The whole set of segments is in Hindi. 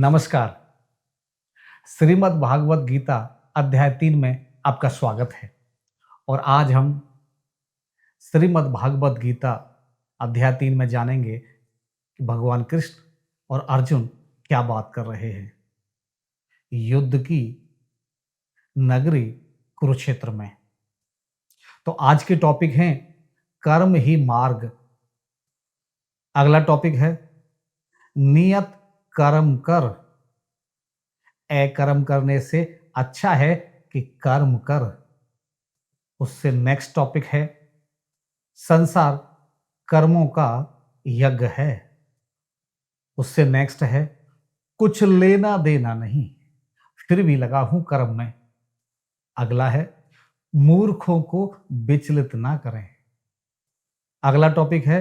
नमस्कार। श्रीमद् भागवत गीता अध्याय 3 में आपका स्वागत है। और आज हम श्रीमद् भागवत गीता अध्याय 3 में जानेंगे कि भगवान कृष्ण और अर्जुन क्या बात कर रहे हैं युद्ध की नगरी कुरुक्षेत्र में। तो आज के टॉपिक हैं कर्म ही मार्ग। अगला टॉपिक है नियत कर्म कर, अकर्म करने से अच्छा है कि कर्म कर। उससे नेक्स्ट टॉपिक है संसार कर्मों का यज्ञ है। उससे नेक्स्ट है कुछ लेना देना नहीं, फिर भी लगा हूं कर्म में। अगला है मूर्खों को विचलित ना करें। अगला टॉपिक है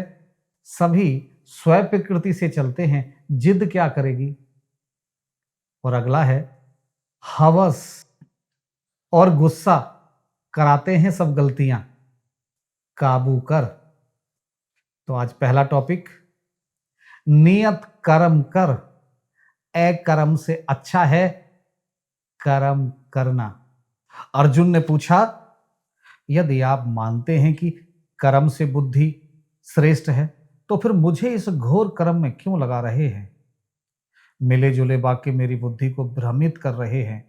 सभी स्वयं प्रकृति से चलते हैं, जिद क्या करेगी। और अगला है हवस और गुस्सा कराते हैं सब गलतियां, काबू कर। तो आज पहला टॉपिक नियत कर्म कर, अकर्म से अच्छा है कर्म करना। अर्जुन ने पूछा, यदि आप मानते हैं कि कर्म से बुद्धि श्रेष्ठ है तो फिर मुझे इस घोर कर्म में क्यों लगा रहे हैं। मिले जुले वाक्य मेरी बुद्धि को भ्रमित कर रहे हैं।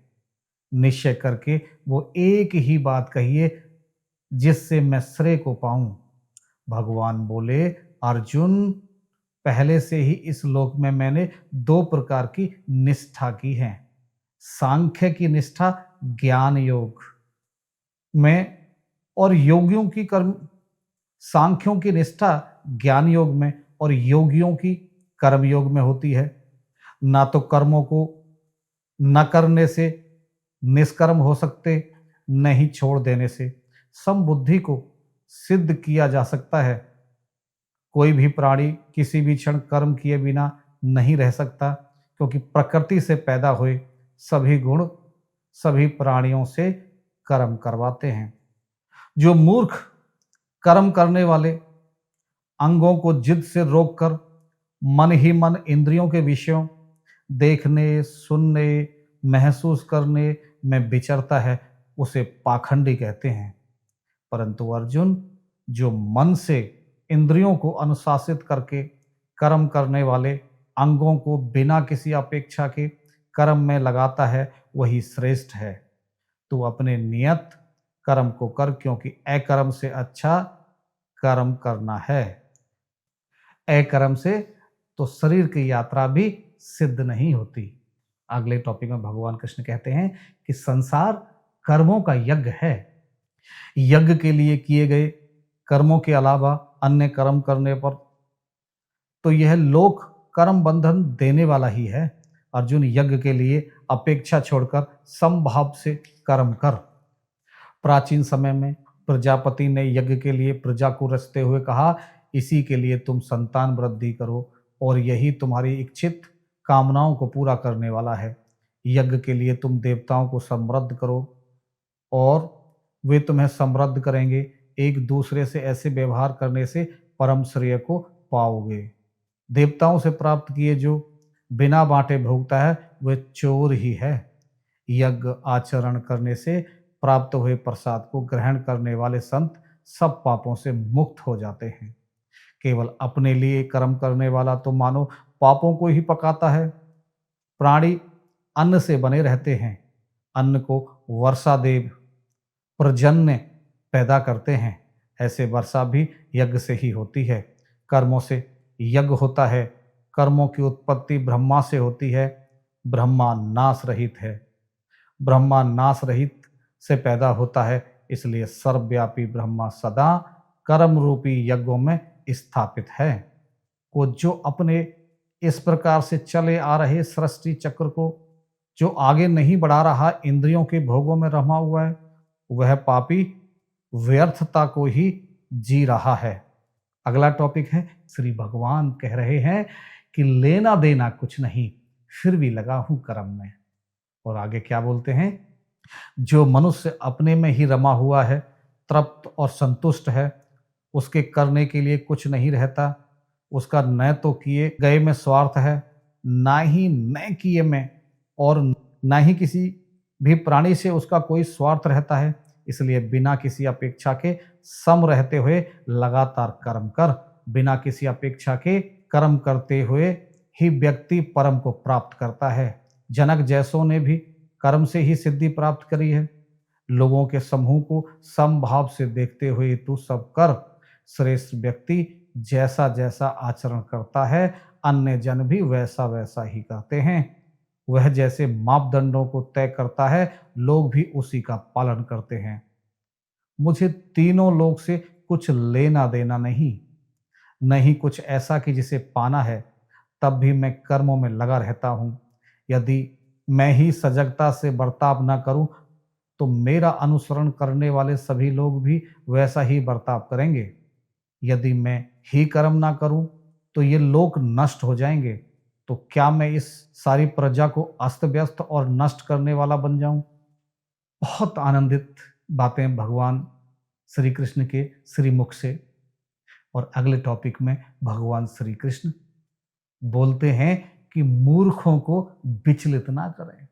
निश्चय करके वो एक ही बात कहिए जिससे मैं श्रेय को पाऊं। भगवान बोले, अर्जुन पहले से ही इस लोक में मैंने दो प्रकार की निष्ठा की है। सांख्य की निष्ठा ज्ञान योग में और योगियों की कर्म, सांख्यों की निष्ठा ज्ञान योग में और योगियों की कर्म योग में होती है। ना तो कर्मों को न करने से निष्कर्म हो सकते, नहीं छोड़ देने से समबुद्धि को सिद्ध किया जा सकता है। कोई भी प्राणी किसी भी क्षण कर्म किए बिना नहीं रह सकता, क्योंकि प्रकृति से पैदा हुए सभी गुण सभी प्राणियों से कर्म करवाते हैं। जो मूर्ख कर्म करने वाले अंगों को जिद से रोककर मन ही मन इंद्रियों के विषयों देखने, सुनने, महसूस करने में विचरता है, उसे पाखंडी कहते हैं। परंतु अर्जुन, जो मन से इंद्रियों को अनुशासित करके कर्म करने वाले अंगों को बिना किसी अपेक्षा के कर्म में लगाता है, वही श्रेष्ठ है। तू अपने नियत कर्म को कर, क्योंकि अकर्म से अच्छा कर्म करना है। अकर्म से तो शरीर की यात्रा भी सिद्ध नहीं होती। अगले टॉपिक में भगवान कृष्ण कहते हैं कि संसार कर्मों का यज्ञ है। यज्ञ के लिए किए गए कर्मों के अलावा अन्य कर्म करने पर तो यह लोक कर्म बंधन देने वाला ही है। अर्जुन, यज्ञ के लिए अपेक्षा छोड़कर समभाव से कर्म कर। प्राचीन समय में प्रजापति ने यज्ञ के लिए प्रजा को रचते हुए कहा, इसी के लिए तुम संतान वृद्धि करो और यही तुम्हारी इच्छित कामनाओं को पूरा करने वाला है। यज्ञ के लिए तुम देवताओं को समृद्ध करो और वे तुम्हें समृद्ध करेंगे। एक दूसरे से ऐसे व्यवहार करने से परम श्रेय को पाओगे। देवताओं से प्राप्त किए जो बिना बांटे भोगता है, वह चोर ही है। यज्ञ आचरण करने से प्राप्त हुए प्रसाद को ग्रहण करने वाले संत सब पापों से मुक्त हो जाते हैं। केवल अपने लिए कर्म करने वाला तो मानो पापों को ही पकाता है। प्राणी अन्न से बने रहते हैं। अन्न को वर्षा देव पर्जन्य पैदा करते हैं। ऐसे वर्षा भी यज्ञ से ही होती है। कर्मों से यज्ञ होता है। कर्मों की उत्पत्ति ब्रह्मा से होती है। ब्रह्मा नाश रहित है। ब्रह्मा नाश रहित से पैदा होता है, इसलिए सर्वव्यापी ब्रह्मा सदा कर्म रूपी यज्ञों में स्थापित है। को जो अपने इस प्रकार से चले आ रहे सृष्टि चक्र को जो आगे नहीं बढ़ा रहा, इंद्रियों के भोगों में रमा हुआ है, वह पापी व्यर्थता को ही जी रहा है। अगला टॉपिक है, श्री भगवान कह रहे हैं कि लेना देना कुछ नहीं, फिर भी लगा हूं कर्म में। और आगे क्या बोलते हैं, जो मनुष्य अपने में ही रमा हुआ है, तृप्त और संतुष्ट है, उसके करने के लिए कुछ नहीं रहता। उसका न तो किए गए में स्वार्थ है ना ही न किए में और ना ही किसी भी प्राणी से उसका कोई स्वार्थ रहता है। इसलिए बिना किसी अपेक्षा के सम रहते हुए लगातार कर्म कर, बिना किसी अपेक्षा के कर्म करते हुए ही व्यक्ति परम को प्राप्त करता है। जनक जैसों ने भी कर्म से ही सिद्धि प्राप्त करी है। लोगों के समूह को समभाव से देखते हुए तू सब कर। श्रेष्ठ व्यक्ति जैसा जैसा आचरण करता है, अन्य जन भी वैसा वैसा ही करते हैं। वह जैसे मापदंडों को तय करता है, लोग भी उसी का पालन करते हैं। मुझे तीनों लोग से कुछ लेना देना नहीं, नहीं कुछ ऐसा कि जिसे पाना है, तब भी मैं कर्मों में लगा रहता हूं। यदि मैं ही सजगता से बर्ताव न करूं, तो मेरा अनुसरण करने वाले सभी लोग भी वैसा ही बर्ताव करेंगे। यदि मैं ही कर्म ना करूं, तो ये लोक नष्ट हो जाएंगे। तो क्या मैं इस सारी प्रजा को अस्त व्यस्त और नष्ट करने वाला बन जाऊं? बहुत आनंदित बातें भगवान श्री कृष्ण के श्रीमुख से। और अगले टॉपिक में भगवान श्री कृष्ण बोलते हैं कि मूर्खों को विचलित ना करें,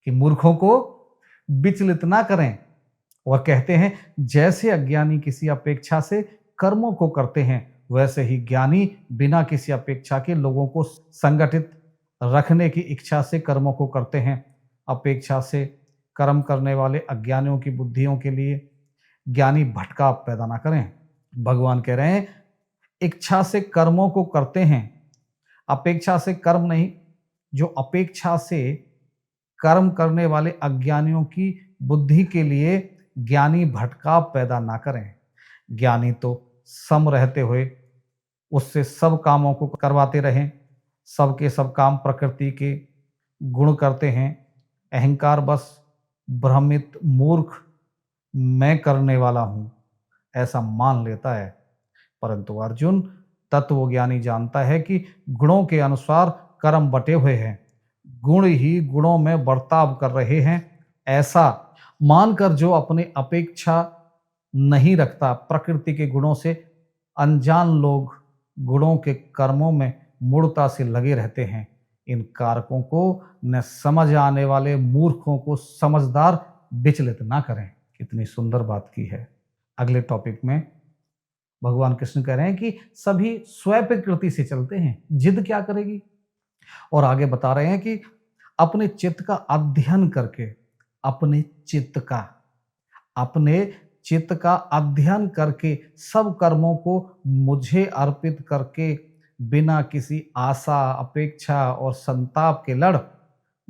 कि मूर्खों को विचलित ना करें। और कहते हैं जैसे अज्ञानी किसी अपेक्षा से कर्मों को करते हैं, वैसे ही ज्ञानी बिना किसी अपेक्षा के लोगों को संगठित रखने की इच्छा से कर्मों को करते हैं। अपेक्षा से कर्म करने वाले अज्ञानियों की बुद्धियों के लिए ज्ञानी भटकाव पैदा ना करें। भगवान कह रहे हैं इच्छा से कर्मों को करते हैं, अपेक्षा से कर्म नहीं। जो अपेक्षा से कर्म करने वाले अज्ञानियों की बुद्धि के लिए ज्ञानी भटकाव पैदा ना करें। ज्ञानी तो सम रहते हुए उससे सब कामों को करवाते रहें। सबके सब काम प्रकृति के गुण करते हैं। अहंकार बस भ्रमित मूर्ख मैं करने वाला हूं ऐसा मान लेता है। परंतु अर्जुन, तत्वज्ञानी जानता है कि गुणों के अनुसार कर्म बटे हुए हैं, गुण ही गुणों में बर्ताव कर रहे हैं। ऐसा मानकर जो अपने अपेक्षा नहीं रखता, प्रकृति के गुणों से अनजान लोग गुणों के कर्मों में मूढ़ता से लगे रहते हैं। इन कारकों को न समझ आने वाले मूर्खों को समझदार विचलित ना करें। कितनी सुंदर बात की है। अगले टॉपिक में भगवान कृष्ण कह रहे हैं कि सभी स्वप्रकृति से चलते हैं, जिद क्या करेगी। और आगे बता रहे हैं कि अपने चित्त का अध्ययन करके, अपने चित्त का अध्ययन करके सब कर्मों को मुझे अर्पित करके बिना किसी आशा, अपेक्षा और संताप के लड़,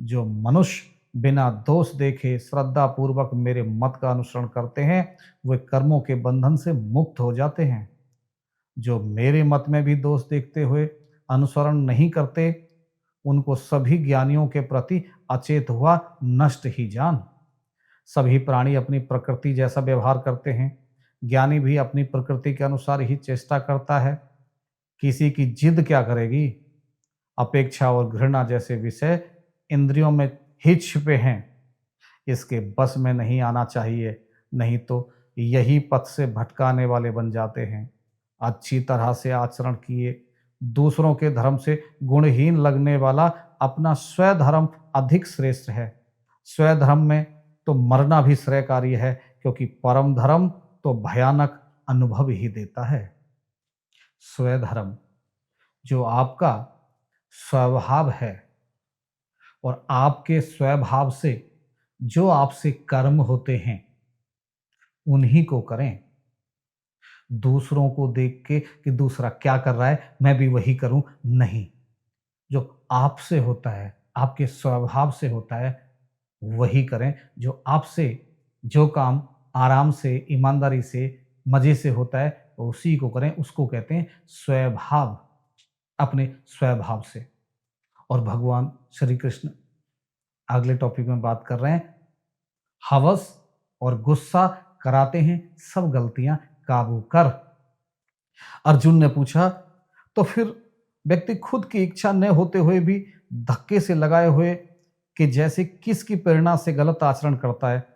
जो मनुष्य बिना दोष देखे श्रद्धा पूर्वक मेरे मत का अनुसरण करते हैं, वे कर्मों के बंधन से मुक्त हो जाते हैं। जो मेरे मत में भी दोष देखते हुए अनुसरण नहीं करते, उनको सभी ज्ञानियों के प्रति अचेत हुआ नष्ट ही जान। सभी प्राणी अपनी प्रकृति जैसा व्यवहार करते हैं। ज्ञानी भी अपनी प्रकृति के अनुसार ही चेष्टा करता है। किसी की जिद क्या करेगी। अपेक्षा और घृणा जैसे विषय इंद्रियों में ही छिपे हैं, इसके बस में नहीं आना चाहिए, नहीं तो यही पथ से भटकाने वाले बन जाते हैं। अच्छी तरह से आचरण किए दूसरों के धर्म से गुणहीन लगने वाला अपना स्वधर्म अधिक श्रेष्ठ है। स्वधर्म में तो मरना भी श्रेयकारी है, क्योंकि परम धर्म तो भयानक अनुभव ही देता है। स्वधर्म जो आपका स्वभाव है, और आपके स्वभाव से जो आपसे कर्म होते हैं उन्हीं को करें। दूसरों को देख के कि दूसरा क्या कर रहा है मैं भी वही करूं, नहीं। जो आपसे होता है, आपके स्वभाव से होता है, वही करें। जो आपसे जो काम आराम से, ईमानदारी से, मजे से होता है, उसी को करें। उसको कहते हैं स्वभाव, अपने स्वभाव से। और भगवान श्री कृष्ण अगले टॉपिक में बात कर रहे हैं, हवस और गुस्सा कराते हैं सब गलतियां काबू कर। अर्जुन ने पूछा, तो फिर व्यक्ति खुद की इच्छा न होते हुए भी धक्के से लगाए हुए कि जैसे किसकी प्रेरणा से गलत आचरण करता है।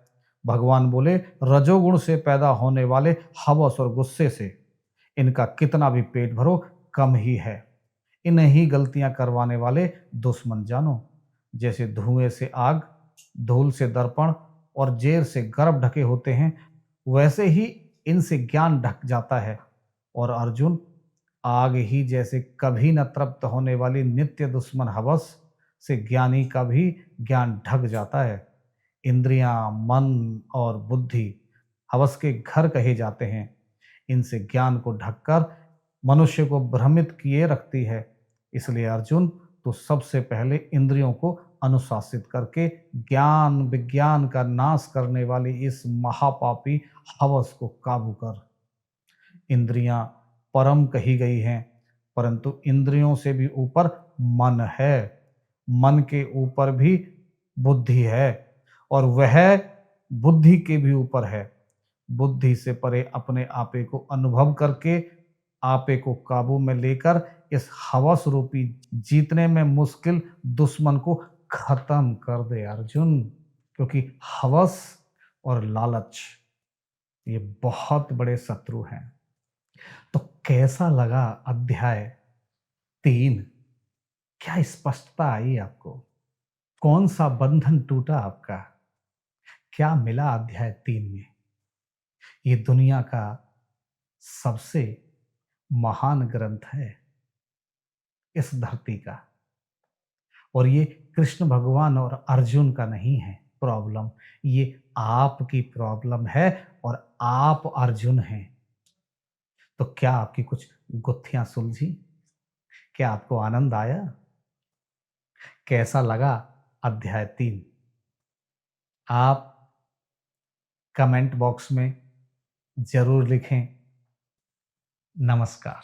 भगवान बोले, रजोगुण से पैदा होने वाले हवस और गुस्से से इनका कितना भी पेट भरो कम ही है। इन्हीं गलतियां करवाने वाले दुश्मन जानो, जैसे धुएं से आग, धूल से दर्पण और जेर से गर्भ ढके होते हैं, वैसे ही इनसे ज्ञान ढक जाता है। और अर्जुन, आग ही जैसे कभी न तृप्त होने वाली नित्य दुश्मन हवस से ज्ञानी का भी ज्ञान ढक जाता है। इंद्रियां, मन और बुद्धि हवस के घर कहे जाते हैं। इनसे ज्ञान को ढककर मनुष्य को भ्रमित किए रखती है। इसलिए अर्जुन, तो सबसे पहले इंद्रियों को अनुशासित करके ज्ञान विज्ञान का नाश करने वाली इस महापापी हवस को काबू कर। इंद्रियां परम कही गई हैं, परंतु इंद्रियों से भी ऊपर मन है। मन के ऊपर भी बुद्धि है, और वह बुद्धि के भी ऊपर है। बुद्धि से परे अपने आपे को अनुभव करके आपे को काबू में लेकर इस हवस रूपी जीतने में मुश्किल दुश्मन को खत्म कर दे अर्जुन। क्योंकि हवस और लालच ये बहुत बड़े शत्रु हैं। तो कैसा लगा अध्याय 3? क्या स्पष्टता आई आपको? कौन सा बंधन टूटा आपका? क्या मिला अध्याय 3 में? ये दुनिया का सबसे महान ग्रंथ है इस धरती का, और ये कृष्ण भगवान और अर्जुन का नहीं है प्रॉब्लम, ये आपकी प्रॉब्लम है, और आप अर्जुन हैं। तो क्या आपकी कुछ गुत्थियां सुलझी? क्या आपको आनंद आया? कैसा लगा अध्याय 3? आप कमेंट बॉक्स में जरूर लिखें। नमस्कार।